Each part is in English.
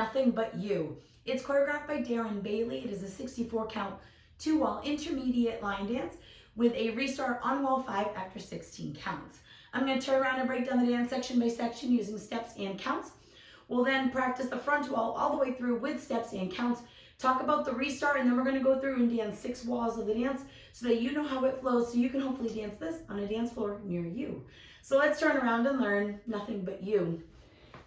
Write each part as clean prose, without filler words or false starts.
Nothing But You. It's choreographed by Darren Bailey. It is a 64 count, 2-wall intermediate line dance with a restart on wall 5 after 16 counts. I'm going to turn around and break down the dance section by section using steps and counts. We'll then practice the front wall all the way through with steps and counts, talk about the restart, and then we're going to go through and dance 6 walls of the dance so that you know how it flows, so you can hopefully dance this on a dance floor near you. So let's turn around and learn Nothing But You.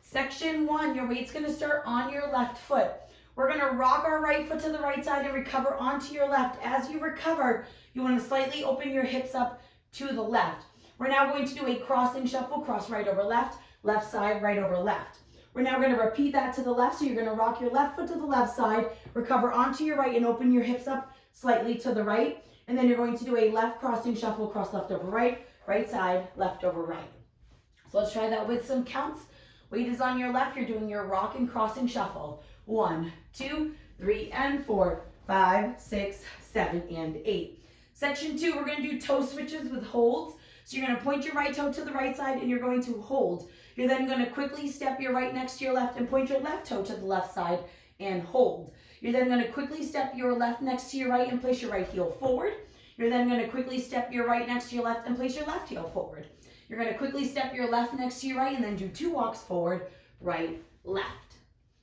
Section 1, your weight's going to start on your left foot. We're going to rock our right foot to the right side and recover onto your left. As you recover, you want to slightly open your hips up to the left. We're now going to do a crossing shuffle, cross right over left, left side, right over left. We're now going to repeat that to the left, so you're going to rock your left foot to the left side, recover onto your right and open your hips up slightly to the right. And then you're going to do a left crossing shuffle, cross left over right, right side, left over right. So let's try that with some counts. Weight is on your left, you're doing your rock and crossing shuffle. 1, 2, 3, and 4, 5, 6, 7, and 8. Section 2, we're going to do toe switches with holds. So you're going to point your right toe to the right side and you're going to hold. You're then going to quickly step your right next to your left and point your left toe to the left side and hold. You're then going to quickly step your left next to your right and place your right heel forward. You're then going to quickly step your right next to your left and place your left heel forward. You're going to quickly step your left next to your right and then do 2 walks forward, right, left.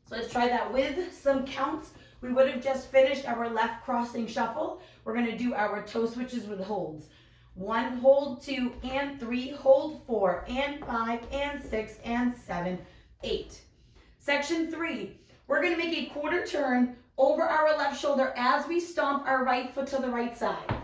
So let's try that with some counts. We would have just finished our left crossing shuffle. We're going to do our toe switches with holds. 1, hold, 2, and 3, hold, 4, and 5, and 6, and 7, 8. Section 3, we're going to make a quarter turn over our left shoulder as we stomp our right foot to the right side.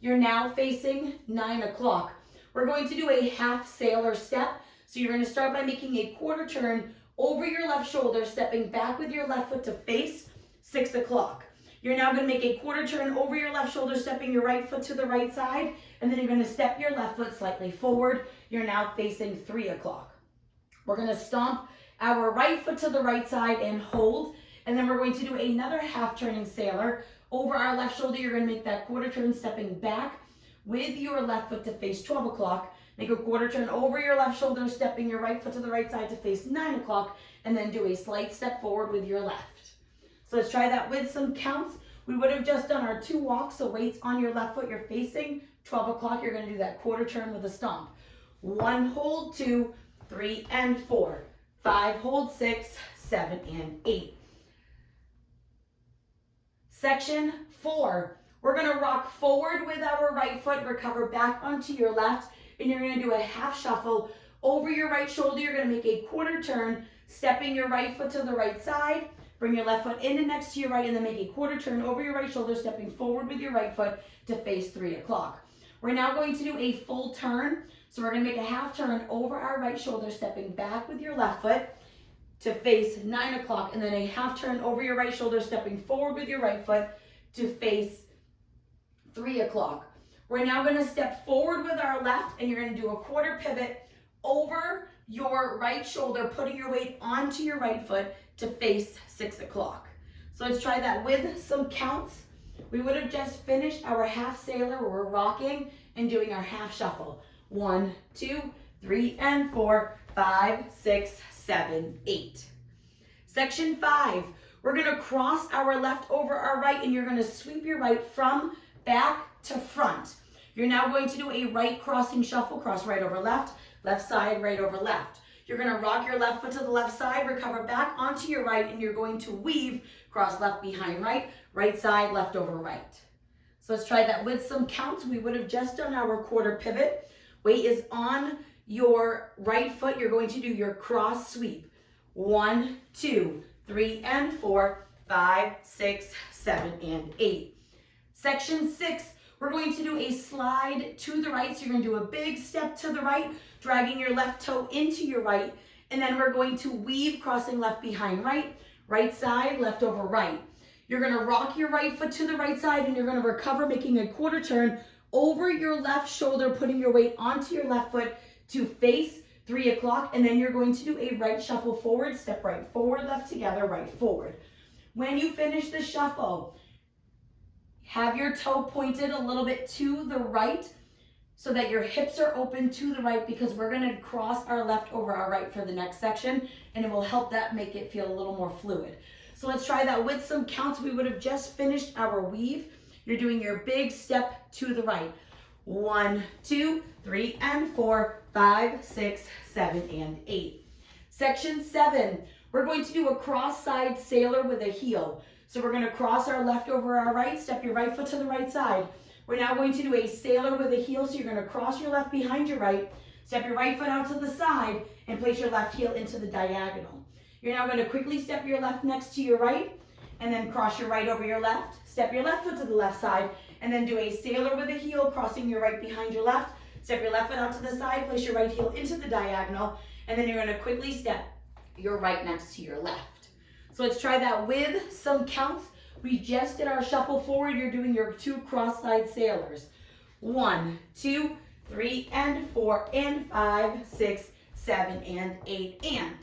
You're now facing 9 o'clock. We're going to do a half sailor step. So you're going to start by making a quarter turn over your left shoulder, stepping back with your left foot to face 6 o'clock. You're now going to make a quarter turn over your left shoulder, stepping your right foot to the right side, and then you're going to step your left foot slightly forward. You're now facing 3 o'clock. We're going to stomp our right foot to the right side and hold, and then we're going to do another half turning sailor over our left shoulder. You're going to make that quarter turn, stepping back with your left foot to face 12 o'clock. Make a quarter turn over your left shoulder, stepping your right foot to the right side to face 9 o'clock, and then do a slight step forward with your left. So let's try that with some counts. We would have just done our 2 walks, so weights on your left foot, you're facing 12 o'clock. You're going to do that quarter turn with a stomp. 1, hold, 2, 3, and 4, 5, hold, 6, 7, and 8. Section 4, we're going to rock forward with our right foot, recover back onto your left, and you're going to do a half shuffle over your right shoulder. You're going to make a quarter turn, stepping your right foot to the right side. Bring your left foot in and next to your right, and then make a quarter turn over your right shoulder, stepping forward with your right foot to face 3 o'clock. We're now going to do a full turn. So we're going to make a half turn over our right shoulder, stepping back with your left foot to face 9 o'clock, and then a half turn over your right shoulder, stepping forward with your right foot to face 3 o'clock. We're now going to step forward with our left, and you're going to do a quarter pivot over your right shoulder, putting your weight onto your right foot to face 6 o'clock. So let's try that with some counts. We would have just finished our half sailor where we're rocking and doing our half shuffle. 1, 2, 3, and 4, 5, 6, 7, 8. Section 5, we're going to cross our left over our right, and you're going to sweep your right from back to front. You're now going to do a right crossing shuffle, cross right over left, left side, right over left. You're going to rock your left foot to the left side, recover back onto your right, and you're going to weave, cross left behind right, right side, left over right. So let's try that with some counts. We would have just done our quarter pivot. Weight is on your right foot. You're going to do your cross sweep. 1, 2, 3, and 4, 5, 6, 7, and 8. Section 6, we're going to do a slide to the right. So you're going to do a big step to the right, dragging your left toe into your right, and then we're going to weave, crossing left behind right, right side, left over right. You're going to rock your right foot to the right side, and you're going to recover, making a quarter turn over your left shoulder, putting your weight onto your left foot to face 3 o'clock, and then you're going to do a right shuffle forward, step right forward, left together, right forward. When you finish the shuffle, have your toe pointed a little bit to the right, so that your hips are open to the right, because we're going to cross our left over our right for the next section, and it will help that make it feel a little more fluid. So let's try that with some counts. We would have just finished our weave. You're doing your big step to the right. 1, 2, 3, and 4, 5, 6, 7, and 8. Section 7, we're going to do a cross side sailor with a heel. So we're going to cross our left over our right, step your right foot to the right side. We're now going to do a sailor with a heel, so you're going to cross your left behind your right, step your right foot out to the side, and place your left heel into the diagonal. You're now going to quickly step your left next to your right, and then cross your right over your left, step your left foot to the left side, and then do a sailor with a heel, crossing your right behind your left, step your left foot out to the side, place your right heel into the diagonal, and then you're going to quickly step your right next to your left. So let's try that with some counts. We just did our shuffle forward. You're doing your 2 cross-side sailors. 1, 2, 3, and 4, and 5, 6, 7, and 8, and.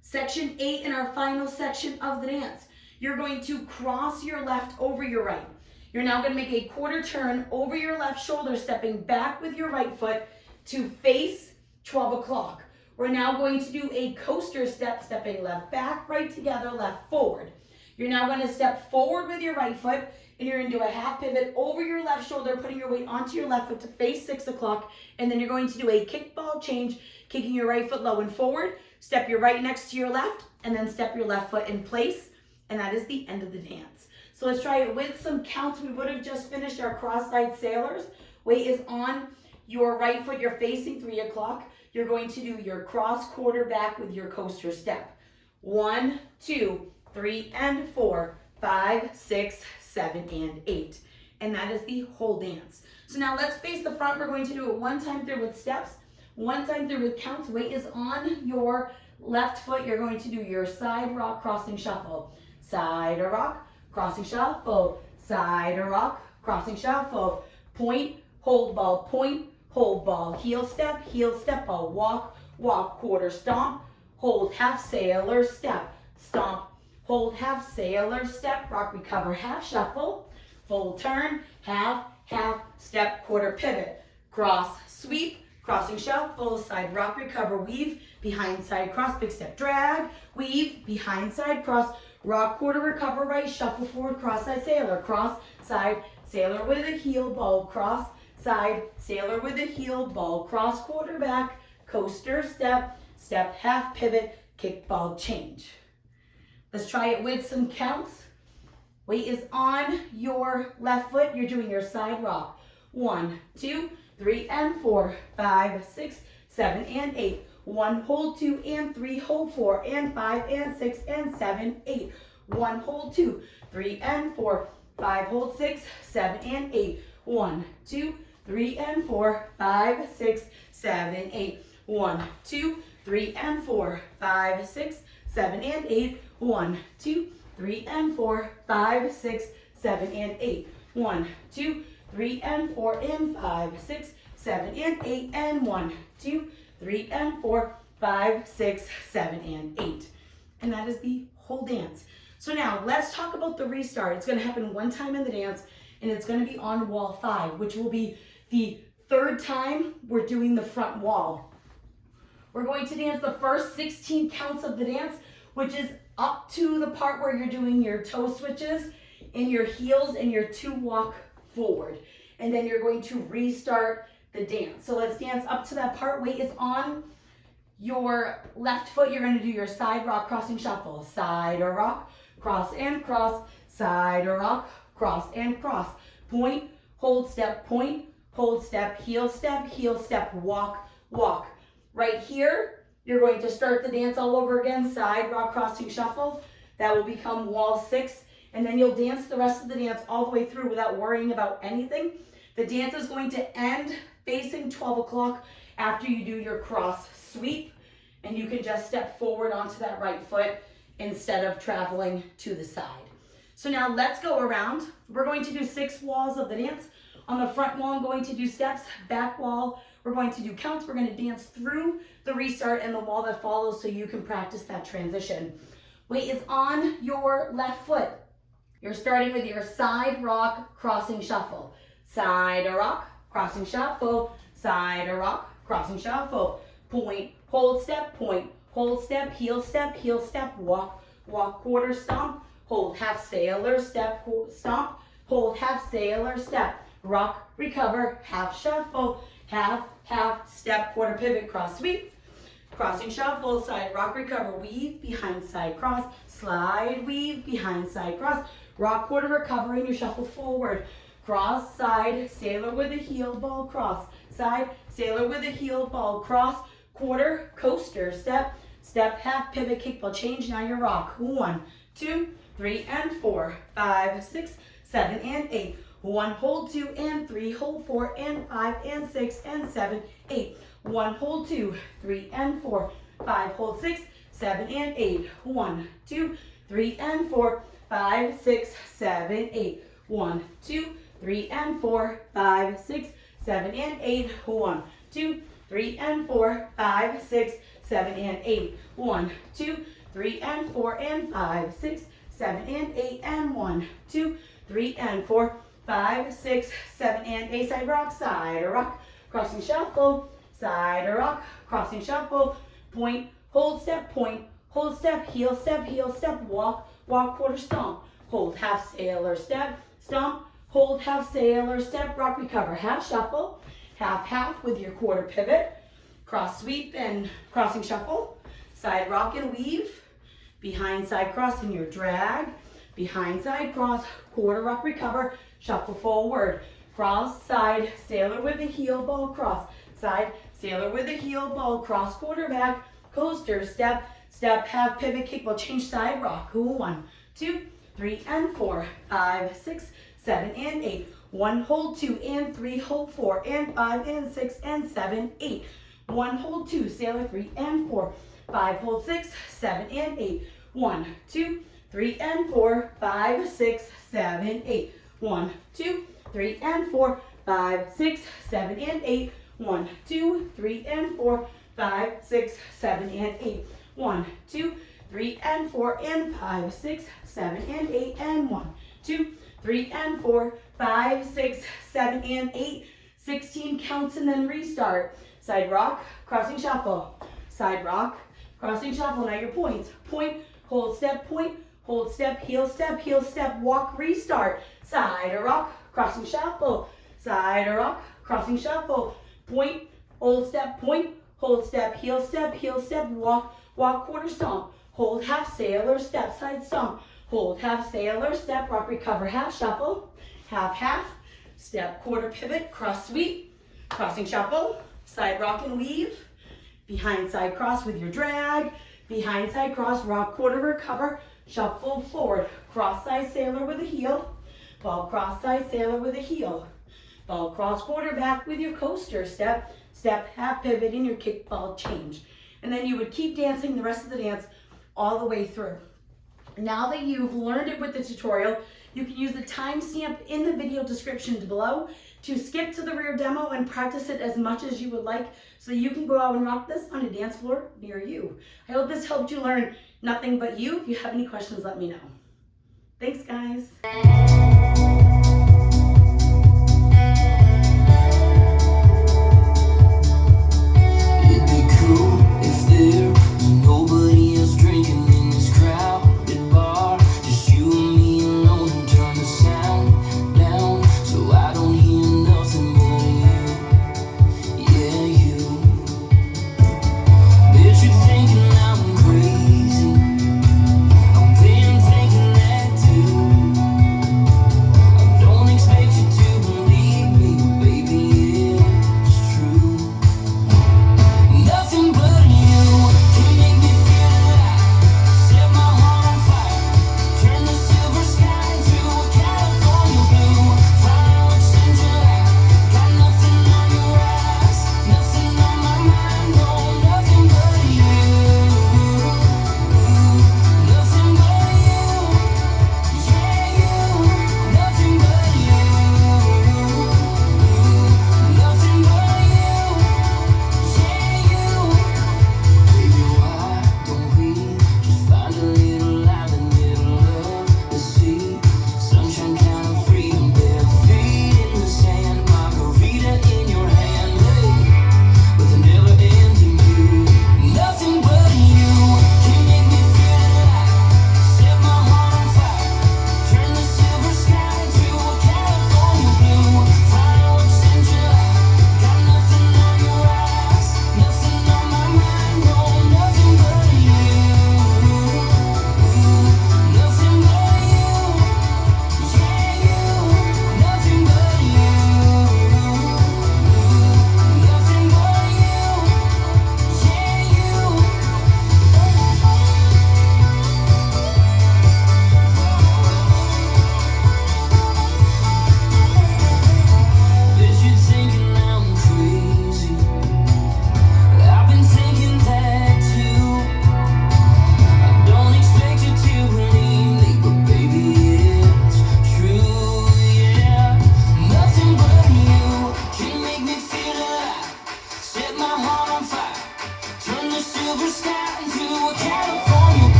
Section 8 in our final section of the dance. You're going to cross your left over your right. You're now going to make a quarter turn over your left shoulder, stepping back with your right foot to face 12 o'clock. We're now going to do a coaster step, stepping left back, right together, left forward. You're now going to step forward with your right foot, and you're going to do a half pivot over your left shoulder, putting your weight onto your left foot to face 6 o'clock, and then you're going to do a kickball change, kicking your right foot low and forward, step your right next to your left, and then step your left foot in place, and that is the end of the dance. So let's try it with some counts. We would have just finished our cross-side sailors. Weight is on your right foot, you're facing 3 o'clock. You're going to do your cross quarter back with your coaster step. 1, 2, 3, and 4, 5, 6, 7, and 8. And that is the whole dance. So now let's face the front. We're going to do it one time through with steps, one time through with counts. Weight is on your left foot. You're going to do your side rock crossing shuffle. Side rock, crossing shuffle. Side rock, crossing shuffle. Point, hold ball, point, hold ball, heel step, ball, walk, walk, quarter stomp, hold half sailor step, stomp, hold half sailor step, rock, recover, half shuffle, full turn, half, half, step, quarter pivot, cross, sweep, crossing shuffle, side rock, recover, weave, behind side cross, big step, drag, weave, behind side cross, rock, quarter, recover, right, shuffle forward, cross side sailor, cross, side, sailor with a heel, ball, cross, side, sailor with a heel, ball, cross, quarter back, coaster step, step, half pivot, kickball change. Let's try it with some counts. Weight is on your left foot. You're doing your side rock. 1, 2, 3, and 4, 5, 6, 7, and 8. 1, hold 2, and 3, hold 4, and 5, and 6, and 7, 8. 1, hold 2, 3, and 4, 5, hold 6, 7, and 8. 1, 2, 3, and 4, 5, 6, 7, 8. 1, 2, 3, and 4, 5, 6, 7, and 8. 1, 2, 3, and 4, 5, 6, 7, and 8. 1, 2, 3, and 4, and 5, 6, 7, and 8. And 1, 2, 3, and 4, 5, 6, 7, and 8. And that is the whole dance. So now let's talk about the restart. It's going to happen one time in the dance, and it's going to be on wall 5, which will be the 3rd time we're doing the front wall. We're going to dance the first 16 counts of the dance, which is up to the part where you're doing your toe switches and your heels and your 2 walk forward. And then you're going to restart the dance. So let's dance up to that part. Weight is on your left foot. You're going to do your side rock crossing shuffle. Side rock, cross and cross, side rock, cross and cross. Point, hold step, point, hold step, heel step, walk, walk. Right here, you're going to start the dance all over again, side rock crossing shuffle. That will become wall 6, and then you'll dance the rest of the dance all the way through without worrying about anything. The dance is going to end facing 12 o'clock after you do your cross sweep, and you can just step forward onto that right foot instead of traveling to the side. So now let's go around. We're going to do 6 walls of the dance. On the front wall, I'm going to do steps. Back wall, we're going to do counts. We're going to dance through the restart and the wall that follows so you can practice that transition. Weight is on your left foot. You're starting with your side rock crossing shuffle. Side rock, crossing shuffle, side or rock, crossing shuffle, point, hold step, heel step, walk, walk, quarter stomp, hold, half sailor step, stomp, hold, half sailor step, rock, recover, half shuffle, half, step, quarter pivot, cross sweep, crossing shuffle, side rock, recover, weave, behind side cross, slide, weave, behind side cross, rock, quarter, recover, and you shuffle forward, cross, side, sailor with a heel, ball, cross, side, sailor with a heel, ball, cross, quarter, coaster, step, half, pivot, kickball, change, now you rock, 1, 2, 3, and 4, 5, 6, 7, and 8, 1, hold 2, and 3, hold 4, and 5, and 6, and 7, 8, 1, hold 2, 3, and 4, 5, hold 6, 7, and 8, 1, 2, 3, and 4, 5, 6, 7, 8, 1, 2, 3, and 4, 5, 6, 7, and 8, 1, 2, 3, and 4, 5, 6, 7, and 8, 1, 2, 3, and 4, and 5, 6, 7, and 8, and 1, 2, 3, and 4, 5, 6, 7, and 8, side or rock, crossing shuffle, side or rock, crossing shuffle, point, hold step, heel step, walk, walk, quarter stomp, hold, half sailor step, stomp, hold, half sailor step, rock, recover, half shuffle, half with your quarter pivot, cross sweep and crossing shuffle, side rock and weave, behind side cross in your drag, behind side cross, quarter rock, recover, shuffle forward, cross, side, sailor with a heel, ball, cross, side, sailor with a heel, ball, cross, quarter back, coaster, step, half pivot, kickball, change, side rock, 1, 2, 3, and 4, 5, 6, 7, and 8, 1, hold 2, and 3, hold 4, and 5, and 6, and 7, 8, 1, hold 2, sailor 3, and 4, 5, hold 6, 7, and 8, 1, 2, 3, and 4, 5, 6, 7, 8, 1, 2, 3, and 4, 5, 6, 7, and 8, 1, 2, 3, and 4, 5, 6, 7, and 8, 1, 2, 3, and 4, and 5, 6, 7, and 8, and 1, 2, 3, and 4, 5, 6, 7, and 8, 16 counts, and then restart. Side rock, crossing shuffle, side rock, crossing shuffle. Now your points, point, hold step, heel step, walk, restart. Side or rock, crossing shuffle, side or rock, crossing shuffle, point, hold step, heel step, walk, walk, quarter stomp, hold, half sailor step, side stomp, hold, half sailor step, rock, recover, half shuffle, half, step, quarter pivot, cross sweep, crossing shuffle, side rock and weave, behind side cross with your drag, behind side cross, rock, quarter, recover, shuffle forward, cross side sailor with a heel, ball cross side sailor with a heel, ball cross quarter back with your coaster, step, half pivot in your kickball change. And then you would keep dancing the rest of the dance all the way through. Now that you've learned it with the tutorial, you can use the timestamp in the video description below to skip to the rear demo and practice it as much as you would like so you can go out and rock this on a dance floor near you. I hope this helped you learn nothing but you. If you have any questions, let me know. Thanks, guys.